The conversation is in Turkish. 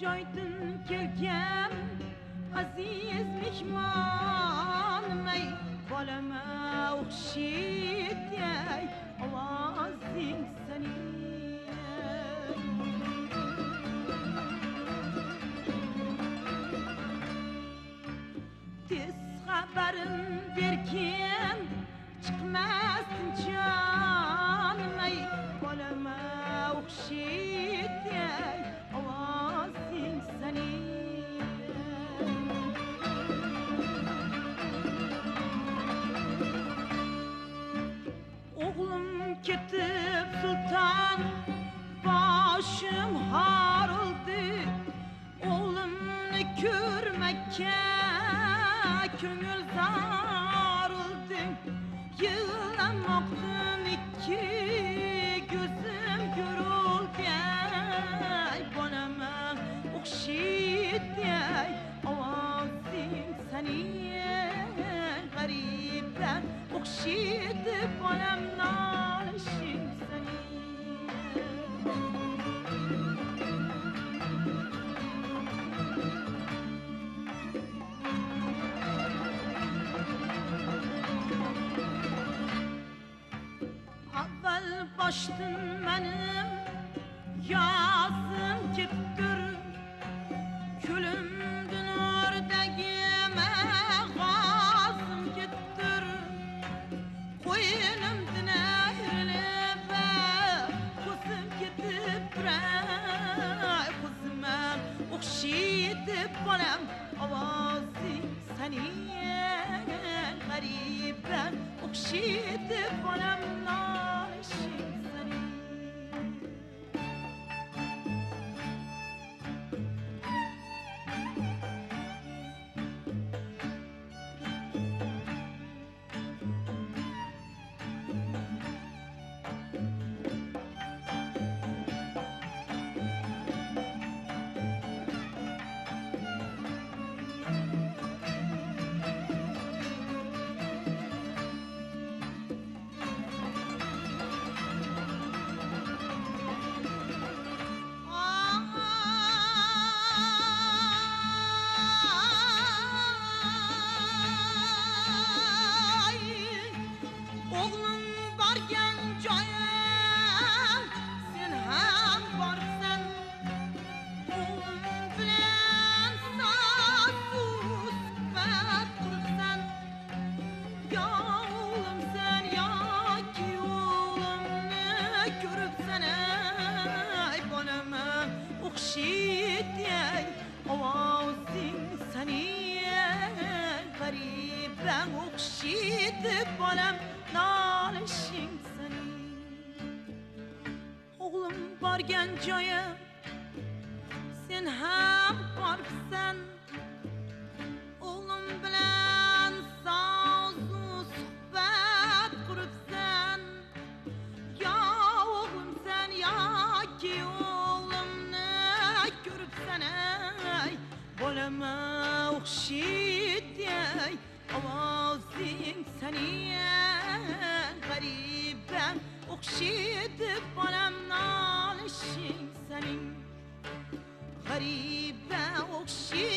joydun kelgan aziz mehmonim ey bolama o'xshayday ovozing sening tez xabarin bergin chiqmasdin jonim ey bolama o'xshayday ovozing sening o'g'lim ketib sulton boshim horildi o'g'limni ko'rmakka ko'ngil zorildi yig'lamoqdan ikki ko'zim ko'rilgan bolama o'xshayday ovozing sening g'ariba o'xshaydi bolam nolishing sening avval boshdan menim yozim ketdir ko'limdan o'rdagim g'ozim ketdir qo'ynimdan ayrilib ko'zim ketib turay ko'zima o'xshaydi bolam ovozing sening g'ariba o'xshaydi bolam nolishing sening o'g'lim borgan joyim sen ham borsan o'g'lim bilan so'zsiz suhbat quribsan yo o'g'limsan yoki o'g'limni ko'ribsan ey bolama o'xshayday ovozing sening g'ariba o'xshaydi bolam nolishing sening o'g'lim borgan joyi sen ham boribsan o'g'lim bilan so'zu suhbat quribsan yo o'g'limsan yoki o'g'limni ko'ribsan ey bolama o'xshayday ovozing sening g'ariba o'xshaydi bolam nolishing sening g'ariba o'xshaydi